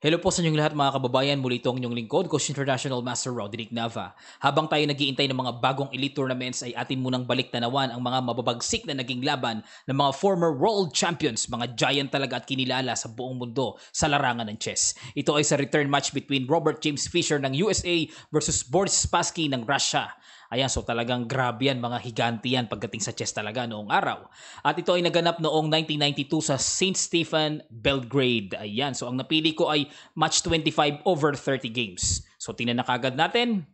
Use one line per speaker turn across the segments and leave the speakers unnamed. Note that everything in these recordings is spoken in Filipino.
Hello po sa inyong lahat mga kababayan, muli itong inyong lingkod, Coach International Master Roderick Nava. Habang tayo nag-iintay ng mga bagong elite tournaments ay atin munang baliktanawan ang mga mababagsik na naging laban ng mga former world champions, mga giant talaga at kinilala sa buong mundo sa larangan ng chess. Ito ay sa return match between Robert James Fischer ng USA versus Boris Spassky ng Russia. Ayan, so talagang grabe yan, mga higanti yan pagdating sa chess talaga noong araw. At ito ay naganap noong 1992 sa St. Stephen, Belgrade. Ayan, so ang napili ko ay match 25 over 30 games. So tingnan na kagad natin.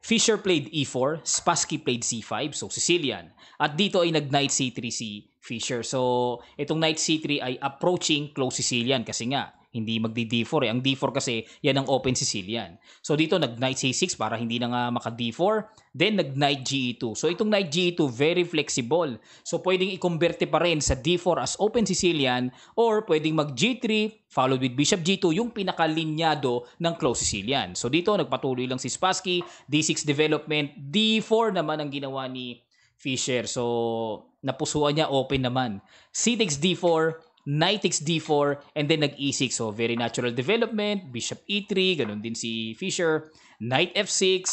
Fischer played e4, Spassky played c5, so Sicilian. At dito ay nag-knight c3 si Fischer. So itong knight c3 ay approaching close Sicilian kasi nga hindi magdi-d4 eh. Ang d4 kasi yan ang open Sicilian. So dito nag-knight c6 para hindi na nga maka-d4. Then nag-knight ge2. So itong knight ge2 very flexible. So pwedeng i-converte pa rin sa d4 as open Sicilian or pwedeng mag-g3 followed with bishop g2 yung pinakalinyado ng close Sicilian. So dito nagpatuloy lang si Spassky, d6 development, d4 naman ang ginawa ni Fischer. So napusuan niya open naman. C takes d4, knight takes d4, and then nag-e6. So, very natural development. Bishop e3, ganun din si Fischer. Knight f6,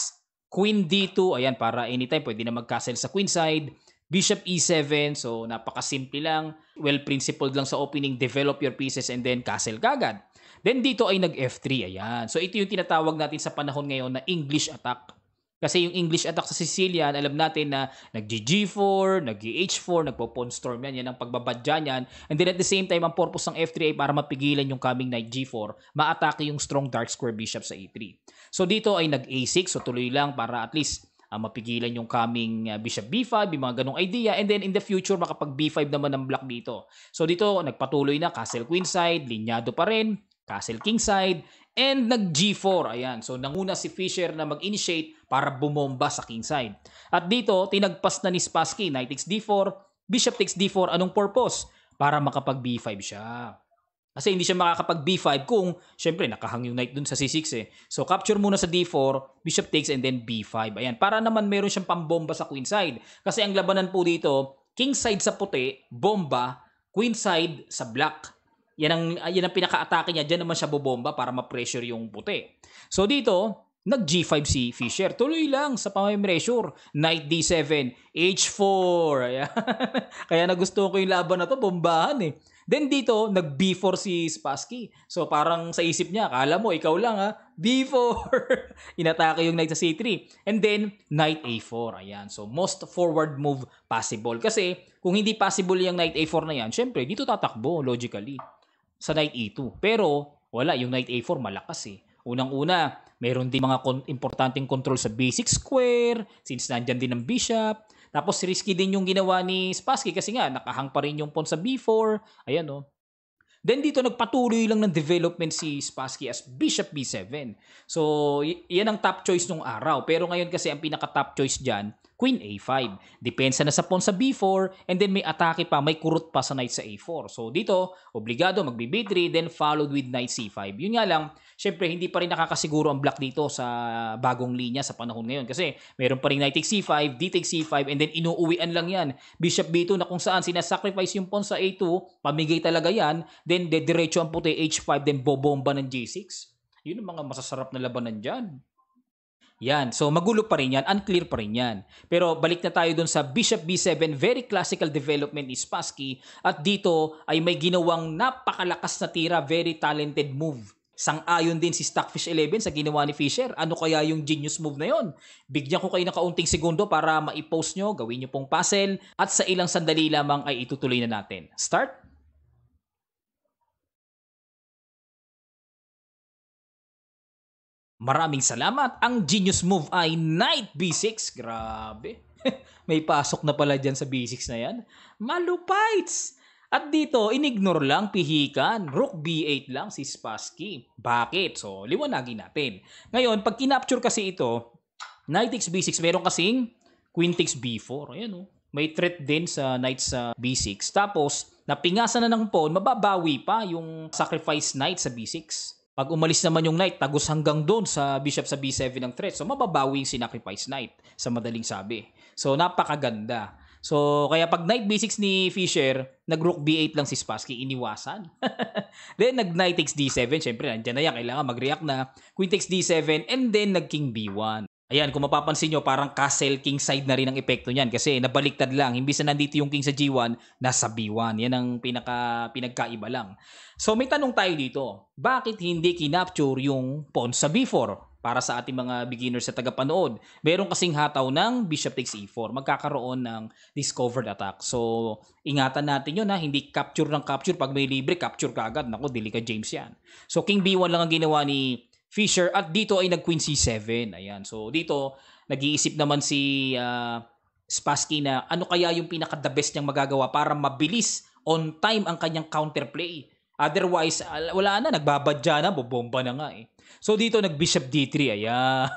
queen d2. Ayan, para anytime pwede na mag-castle sa queen side. Bishop e7. So, napakasimple lang. Well-principled lang sa opening. Develop your pieces and then castle kagad. Then, dito ay nag-f3. Ayan. So, ito yung tinatawag natin sa panahon ngayon na English attack. Kasi yung English attack sa Sicilian, alam natin na nag-G4, nag-H4, nagpo-pawn storm yan, yan ang pagbabadya niyan. And then at the same time, ang purpose ng F3 ay para mapigilan yung coming knight G4, ma-atake yung strong dark square bishop sa E3. So dito ay nag-A6, so tuloy lang para at least mapigilan yung coming bishop B5, yung mga ganong idea. And then in the future, makapag B5 naman ng black dito. So dito, nagpatuloy na, castle queen side, linyado pa rin, castle king side, and nag-G4. Ayan. So, nanguna si Fischer na mag-initiate para bumomba sa king side. At dito, tinagpas na ni Spassky. Knight takes D4, bishop takes D4. Anong purpose? Para makapag B5 siya. Kasi hindi siya makakapag B5 kung, syempre, nakahang yung knight dun sa C6 eh. So, capture muna sa D4, bishop takes, and then B5. Ayan. Para naman meron siyang pambomba sa queen side. Kasi ang labanan po dito, king side sa puti, bomba, queen side sa black. Yan ang pinaka-atake niya. Diyan naman siya bobomba para ma-pressure yung puti. So dito, nag-G5 si Fischer. Tuloy lang sa pamay-pressure. Knight D7, H4. Ayan. Kaya nagustuhan ko yung laban na to, bombahan eh. Then dito, nag-B4 si Spassky. So parang sa isip niya, akala mo, ikaw lang ha, B4. Inatake yung knight sa C3. And then, knight A4. Ayan. So most forward move possible. Kasi kung hindi possible yung knight A4 na yan, syempre, dito tatakbo logically sa knight E2. Pero wala, yung knight A4 malakas eh. Unang-una, meron din mga importanteng control sa basic square since nandyan din ang bishop. Tapos risky din yung ginawa ni Spassky kasi nga nakahang pa rin yung pawn sa B4. Ayan oh. Then dito nagpatuloy lang ng development si Spassky as bishop B7. So yan ang top choice nung araw. Pero ngayon kasi ang pinaka-top choice dyan, queen A5. Depensa na sa pawn sa B4 and then may atake pa, may kurot pa sa knight sa A4. So dito, obligado magbi-B3 then followed with knight C5. Yun nga lang, syempre hindi pa rin nakakasiguro ang black dito sa bagong linya sa panahon ngayon kasi meron pa rin knight takes C5, d takes C5 and then inuuwian lang yan. Bishop B2 na kung saan sinasacrifice yung pawn sa A2, pamigay talaga yan, then diretso ang puti H5 then bobomba ng G6. Yun ang mga masasarap na labanan dyan. Yan. So, magulo pa rin yan. Unclear pa rin yan. Pero, balik na tayo dun sa Bishop B7. Very classical development ni Spassky. At dito ay may ginawang napakalakas na tira. Very talented move. Sang-ayon din si Stockfish 11 sa ginawa ni Fischer. Ano kaya yung genius move na yon? Bigyan ko kayo ng kaunting segundo para ma-post nyo. Gawin nyo pong puzzle. At sa ilang sandali lamang ay itutuloy na natin. Start! Maraming salamat. Ang genius move ay Knight B6. Grabe. May pasok na pala dyan sa B6 na yan. Malupites! At dito, inignore lang, pihikan. Rook B8 lang si Spassky. Bakit? So, liwanagin natin. Ngayon, pag kinapture kasi ito, Knight takes B6, meron kasing Queen takes B4. Ayan o. May threat din sa Knight sa B6. Tapos, napingasan na ng pawn, mababawi pa yung sacrifice Knight sa B6. Pag umalis naman yung knight, tagos hanggang doon sa bishop sa B7 ng threat. So, mababawi yung sinacrifice knight sa madaling sabi. So, napakaganda. So, kaya pag knight b6 ni Fischer, nag-rook b8 lang si Spassky, iniwasan. Then, nag-knight takes d7, syempre, nandiyan na yan, kailangan mag-react na. Queen takes d7, and then nag-king b1. Ayan, kung mapapansin nyo, parang castle king side na rin ang epekto niyan kasi nabaliktad lang. Imbis na nandito yung king sa G1, nasa B1. Yan ang pinagkaiba lang. So may tanong tayo dito. Bakit hindi kinapture yung pawn sa B4? Para sa ating mga beginners sa tagapanood. Meron kasing hataw ng bishop takes E4. Magkakaroon ng discovered attack. So, ingatan natin yun ha. Hindi capture ng capture. Pag may libre, capture ka agad. Naku, dili ka James yan. So, king B1 lang ang ginawa ni Fischer at dito ay nag-queen C7. Ayan. So dito nag-iisip naman si Spassky na ano kaya yung pinaka-the best niyang magagawa para mabilis on time ang kanyang counterplay. Otherwise, wala na, nagbabadya na, bobomba na nga eh. So dito nag-bishop D3. Ayan.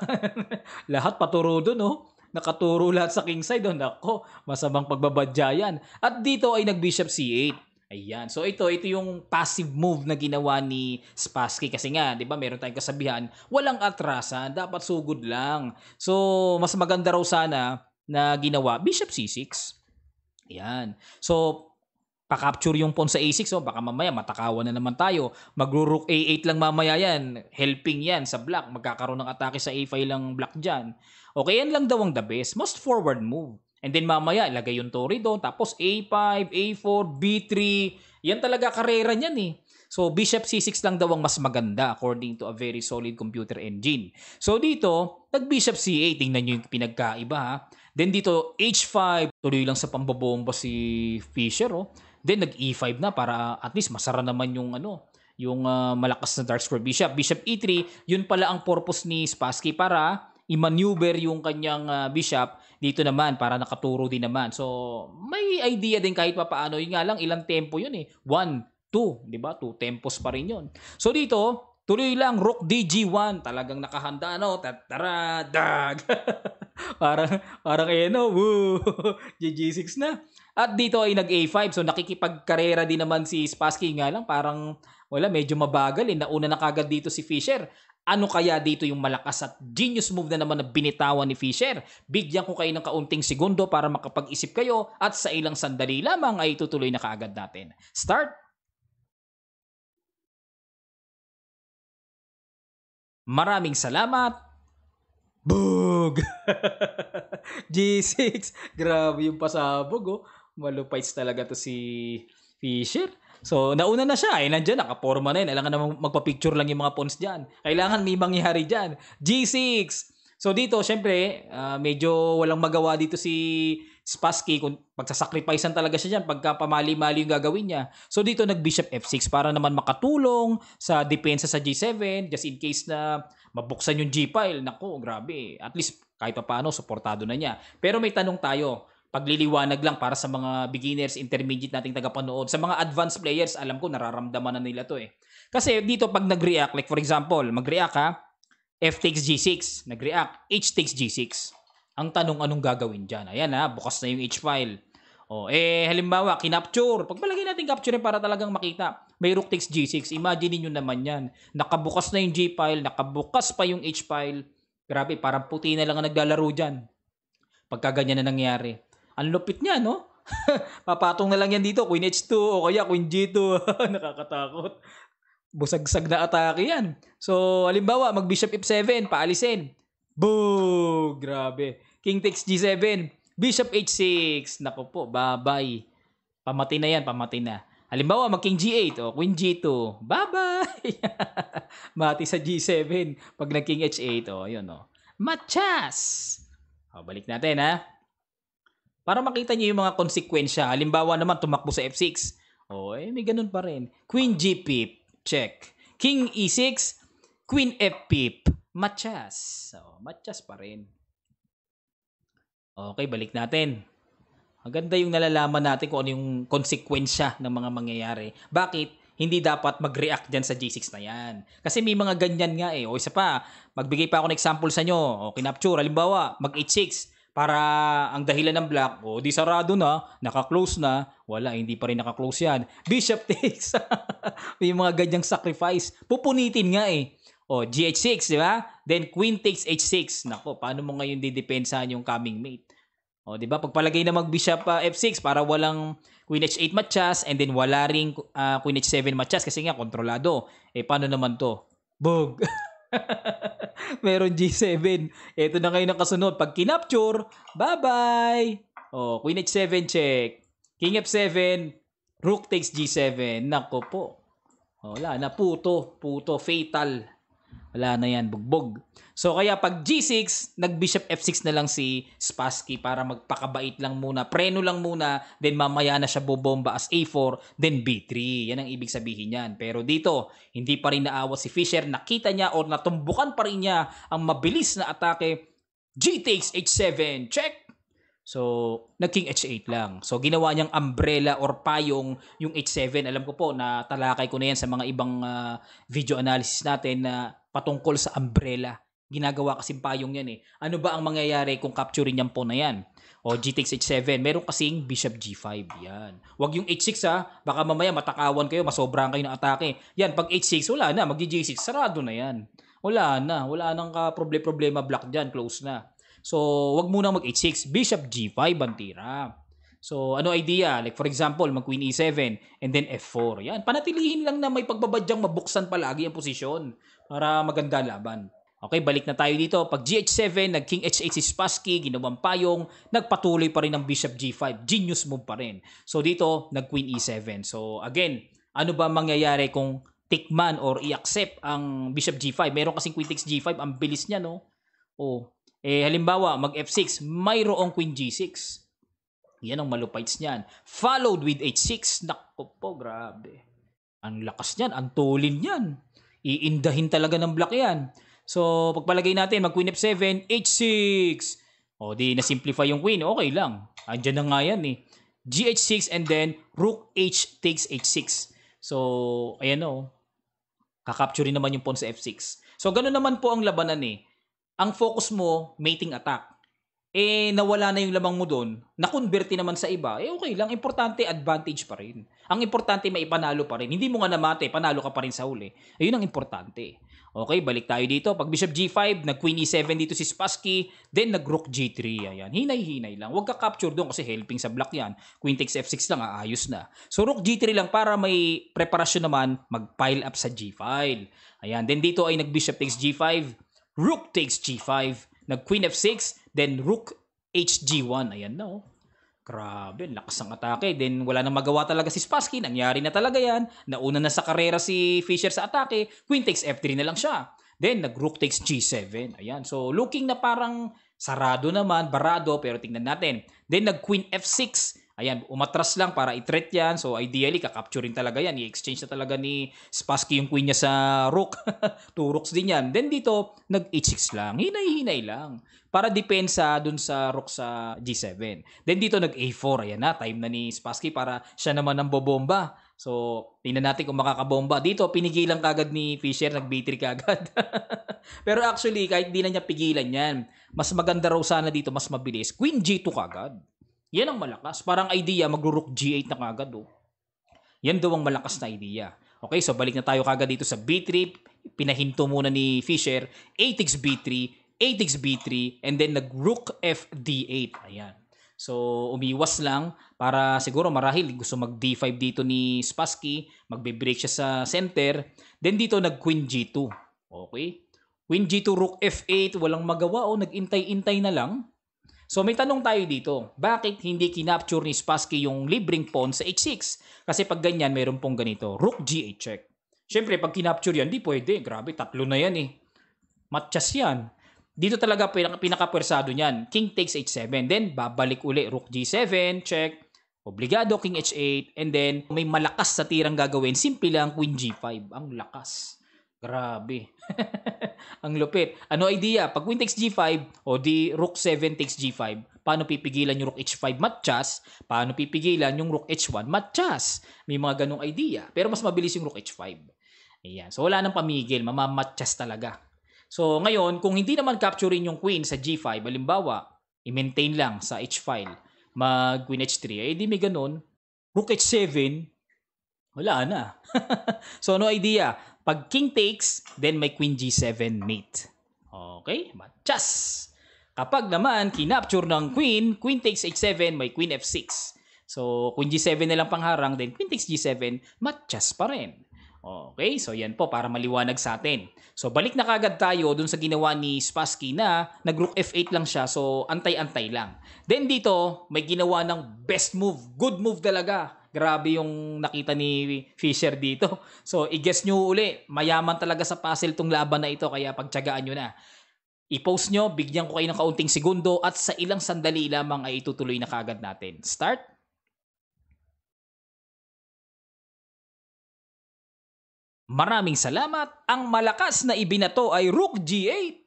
Lahat paturo doon, no? Nakaturo lahat sa king side. Nako, masamang pagbabadya yan. At dito ay nag-bishop C8. Ayan. So ito yung passive move na ginawa ni Spassky kasi nga, 'di ba, meron tayong kasabihan, walang atrasan, dapat sugod lang. So mas maganda raw sana na ginawa bishop C6. Ayan. So pa-capture yung pawn sa A6, baka mamaya matakawan na naman tayo. Magro-rook A8 lang mamaya yan. Helping yan sa black. Magkakaroon ng atake sa A5 lang black dyan. Okay, yan lang daw ang the best. Most forward move. And then mamaya, ilagay yung Tori doon. Tapos A5, A4, B3. Yan talaga karera niyan eh. So, bishop C6 lang daw ang mas maganda according to a very solid computer engine. So, dito, nag-bishop C8. Tingnan nyo yung pinagkaiba ha. Then dito, H5. Tuloy lang sa pambabomba si Fischer. Then, nag-E5 na para at least masara naman yung yung malakas na dark square bishop. Bishop E3, yun pala ang purpose ni Spassky para i-maneuver yung kanyang bishop dito naman para nakaturo din naman. So, may idea din kahit pa paano. Yun nga lang, ilang tempo yun eh. 1, 2, di ba? 2 tempos pa rin yun. So, dito, tuloy lang, rook DG1. Talagang nakahanda, no? Tara, dag! parang woo! GG6 na. At dito ay nag-A5. So, nakikipagkarera din naman si Spassky nga lang. Parang, medyo mabagal eh. Nauna na kagad dito si Fischer. Ano kaya dito yung malakas at genius move na naman na binitawan ni Fischer? Bigyan ko kayo ng kaunting segundo para makapag-isip kayo at sa ilang sandali lamang ay tutuloy na kaagad natin. Start! Maraming salamat! Bug! G6! Grabe yung pasabog Malupites talaga to si Fischer. So, nauna na siya. Nandiyan, nakaporma na yun. Kailangan naman magpa-picture lang yung mga pawns dyan. Kailangan may mangyari dyan. G6! So, dito, syempre, medyo walang magawa dito si Spassky kung pagsasacrificean talaga siya dyan pagka pamali-mali yung gagawin niya. So, dito nag-bishop F6 para naman makatulong sa depensa sa G7 just in case na mabuksan yung G-file. Naku, grabe. At least, kahit pa paano, supportado na niya. Pero may tanong tayo. Pagliliwanag lang para sa mga beginners, intermediate nating tagapanood. Sa mga advanced players, alam ko nararamdaman na nila to eh. Kasi dito pag nag-react, like for example, mag-react F takes G6, nag-react, H takes G6. Ang tanong, anong gagawin dyan? Ayan bukas na yung H file. Halimbawa, kinapture. Pagpalagay natin capture para talagang makita. May rook takes G6. Imagine niyo naman yan. Nakabukas na yung G file, nakabukas pa yung H file. Grabe, parang puti na lang ang naglalaro dyan. Pagka ganyan na nangyari. Ang lupit niya, no? Papatong na lang yan dito, Queen H2 o kaya Queen G2. Nakakatakot. Busagsag na atake yan. So, halimbawa, mag-bishop F7, paalisin. Boo! Grabe. King takes G7. Bishop H6. Naku po, bye-bye. Pamati na yan, pamati na. Halimbawa, mag-King G8 o Queen G2. Bye-bye! Mati sa G7. Pag nag-King H8, yun Machas! Balik natin, Para makita niyo yung mga konsekwensya. Halimbawa naman, tumakbo sa F6. May ganun pa rin. Queen G pip. Check. King E6. Queen F pip. Machas. Machas pa rin. Okay, balik natin. Maganda yung nalalaman natin kung ano yung konsekwensya ng mga mangyayari. Bakit? Hindi dapat mag-react dyan sa G6 na yan. Kasi may mga ganyan nga isa pa, magbigay pa ako ng example sa inyo. Kinapture, halimbawa, mag-H6 para ang dahilan ng black, di sarado na, naka-close na, wala, hindi pa rin naka-close yan. Bishop takes. May mga ganyang sacrifice. Pupunitin nga GH6, di ba? Then Queen takes H6. Nako, paano mo ngayon didepensahan yung coming mate? O, di ba? Pagpalagay na mag-bishop F6 para walang Queen H8 matchas and then wala ring Queen H7 matchas kasi nga kontrolado. Eh, paano naman to? Bug! Meron G7. Ito na ngayon ang kasunod. Pag kinapture, bye-bye! Oh, Queen H7 check. King F7, Rook takes G7. Nako po. Oh, wala na. Puto. Fatal. Wala na yan. Bugbog. So, kaya pag G6, nag-bishop F6 na lang si Spassky para magpakabait lang muna. Preno lang muna. Then, mamaya na siya bobomba as A4. Then, B3. Yan ang ibig sabihin yan. Pero dito, hindi pa rin naawa si Fischer. Nakita niya or natumbukan pa rin niya ang mabilis na atake. G takes H7. Check! So, nag-king H8 lang. So, ginawa niyang umbrella or payong yung H7. Alam ko po na talakay ko na yan sa mga ibang video analysis natin na patungkol sa umbrella. Ginagawa kasing payong yan eh. Ano ba ang mangyayari kung capturein yan po na yan? O, G takes H7. Meron kasing Bishop G5. Yan. Huwag yung H6 ha. Baka mamaya matakawan kayo, masobrahan kayo ng atake. Yan, pag H6, wala na. Mag-G6, sarado na yan. Wala na. Wala nang problema block dyan. Close na. So, wag muna mag-H6. Bishop G5 ang tira. So, ano idea? Like for example, mag-Queen E7 and then F4. Yan. Panatilihin lang na may pagbabadyang mabuksan palagi ang posisyon para maganda laban. Okay, balik na tayo dito. Pag GH7, nag-King H8 si Spassky, ginawang payong, nagpatuloy pa rin ng Bishop G5. Genius move pa rin. So, dito, nag-Queen E7. So, again, ano ba mangyayari kung tikman or i-accept ang Bishop G5? Meron kasing Queen takes G5. Ang bilis niya, no? Oh. Halimbawa, mag F6, mayroong Queen G6. Yan ang malupites niyan. Followed with H6. Naku po, grabe. Ang lakas niyan, ang tulin niyan. Iindahin talaga ng block yan. So, pagpalagay natin, mag Queen F7, H6. O, di na-simplify yung Queen. Okay lang. Andyan na nga yan eh. GH6 and then Rook H takes H6. So, ayan o. Kakapturein naman yung pawn sa F6. So, ganun naman po ang labanan eh. Ang focus mo, mating attack. Nawala na yung lamang mo doon, na-convert naman sa iba, okay lang. Importante, advantage pa rin. Ang importante, maipanalo pa rin. Hindi mo nga namate, panalo ka pa rin sa huli. Ayun ang importante. Okay, balik tayo dito. Pag Bishop G5, nag-Queen E7 dito si Spassky, then nag-Rook G3. Ayan, hinay-hinay lang. Huwag ka capture doon kasi helping sa block yan. Queen takes F6 lang, ayos na. So, Rook G3 lang para may preparasyon naman, mag-pile up sa G file. Ayan, then dito ay nag-Bishop takes G5, Rook takes G5, nag-Queen F6, then Rook HG1. Ayan na oh. Grabe, lakas ng atake. Then wala nang magawa talaga si Spassky. Nangyari na talaga yan. Nauna na sa karera si Fischer sa atake. Queen takes F3 na lang siya. Then nag-Rook takes G7. Ayan. So looking na parang sarado naman, barado. Pero tingnan natin. Then nag-Queen F6. Ayan, umatras lang para i-threat yan. So ideally, kakapturin talaga yan. I-exchange na talaga ni Spassky yung queen niya sa rook. 2 rooks din yan. Then dito, nag-H6 lang. Hinay-hinay lang. Para depensa dun sa rook sa G7. Then dito, nag-A4. Ayan na, time na ni Spassky para siya naman ang bobomba. So, tingnan natin kung makakabomba. Dito, pinigilan kagad ni Fischer, nag-B3 kagad. Pero actually, kahit di na niya pigilan yan, mas maganda raw sana dito, mas mabilis. Queen G2 kagad. Yan ang malakas. Parang idea, mag-Rook G8 na kagad. Oh. Yan daw ang malakas na idea. Okay, so balik na tayo kagad dito sa B3. Pinahinto muna ni Fischer. A takes B3, A takes B3, and then nag-Rook FD8. Ayan. So, umiwas lang para siguro marahil gusto mag-D5 dito ni Spassky. Magbe-break siya sa center. Then dito nag-Queen G2. Okay. Queen G2, Rook F8. Walang magawa. Oh, nag-intay-intay na lang. So may tanong tayo dito, bakit hindi kinapture ni Spassky yung libreng pawn sa H6? Kasi pag ganyan, meron pong ganito, Rook G8 check. Siyempre, pag kinapture yan, di pwede. Grabe, 3 na yan eh. Matchas yan. Dito talaga pinaka-pwersado niyan. King takes H7. Then, babalik uli. Rook G7, check. Obligado, King H8. And then, may malakas sa tirang gagawin. Simple lang, Queen G5. Ang lakas. Grabe. Ang lupit. Ano idea? Pag Queen takes G5 o di Rook 7 takes G5, paano pipigilan yung Rook H5 matchas? Paano pipigilan yung Rook H1 matchas? May mga ganong idea. Pero mas mabilis yung Rook H5. Ayan. So wala nang pamigil. Mamamatchas talaga. So ngayon, kung hindi naman capturein yung Queen sa G5, halimbawa, i-maintain lang sa H file, mag Queen H3, di may ganon. Rook H7, wala na. So ano idea? Pag King takes, then may Queen G7 mate. Okay? Matchas. Kapag naman kinapture ng queen, queen takes h7, may queen f6. So, queen g7 na lang pangharang, then queen takes g7, matchas pa rin. Okay, so yan po para maliwanag sa atin. So balik na kagad tayo dun sa ginawa ni Spassky na nag-rook f8 lang siya, so antay-antay lang. Then dito, may ginawa ng best move, good move talaga. Grabe yung nakita ni Fischer dito. So i-guess nyo uli, mayaman talaga sa puzzle tong laban na ito, kaya pagtyagaan nyo na. I-post nyo, bigyan ko kayo ng kaunting segundo at sa ilang sandali lamang ay itutuloy na kagad natin. Start! Maraming salamat. Ang malakas na ibinato ay Rook G8.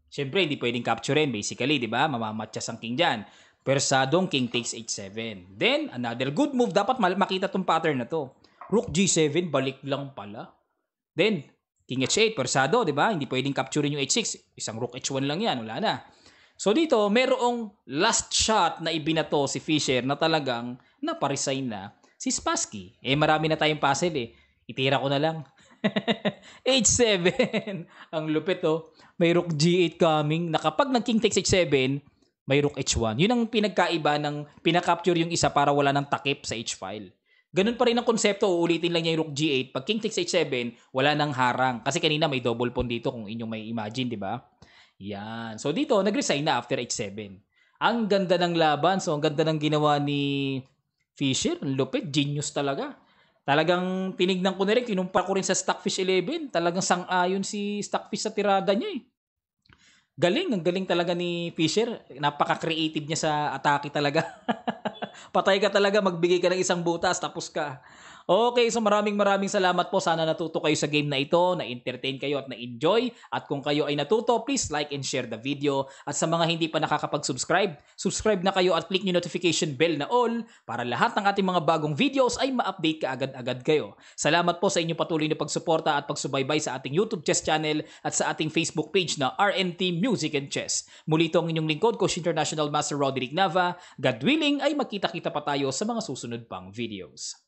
Siyempre, hindi pwedeng capturein basically, di ba? Mamamatchas ang king dyan. Persadong king takes h7. Then, another good move. Dapat makita tong pattern na to. Rook G7, balik lang pala. Then, king h8, persado, di ba? Hindi pwedeng capturein yung h6. Isang rook h1 lang yan, wala na. So dito, merong last shot na ibinato si Fischer na talagang naparesign na si Spassky. Marami na tayong puzzle eh. Itira ko na lang. h7. Ang lupit oh. May rook g8 coming. Na kapag nag-king takes h7, may rook h1. Yun ang pinagkaiba ng pinakapture yung isa para wala nang takip sa h-file. Ganun pa rin ang konsepto. Uulitin lang niya yung rook g8. Pag king takes h7, wala nang harang. Kasi kanina may double pawn dito kung inyong may imagine, di ba? Yan. So dito, nag-resign na after h7. Ang ganda ng laban. So ang ganda ng ginawa ni Fischer. Ang lupit. Genius talaga. Talagang tinignan ko na rin, kinumpara ko rin sa Stockfish 11. Talagang sang-ayon si Stockfish sa tirada niya eh. Galing, ang galing talaga ni Fischer. Napaka-creative niya sa atake talaga. Patay ka talaga, magbigay ka ng isang butas, tapos ka. Okay, so maraming salamat po. Sana natuto kayo sa game na ito, na-entertain kayo at na-enjoy. At kung kayo ay natuto, please like and share the video. At sa mga hindi pa nakakapag-subscribe, subscribe na kayo at click nyo notification bell na all para lahat ng ating mga bagong videos ay ma-update ka agad-agad kayo. Salamat po sa inyong patuloy na pagsuporta at pagsubaybay sa ating YouTube Chess Channel at sa ating Facebook page na RNT Music and Chess. Muli ito ang inyong lingkod, Coach International Master Roderick Nava. God willing ay magkita-kita pa tayo sa mga susunod pang videos.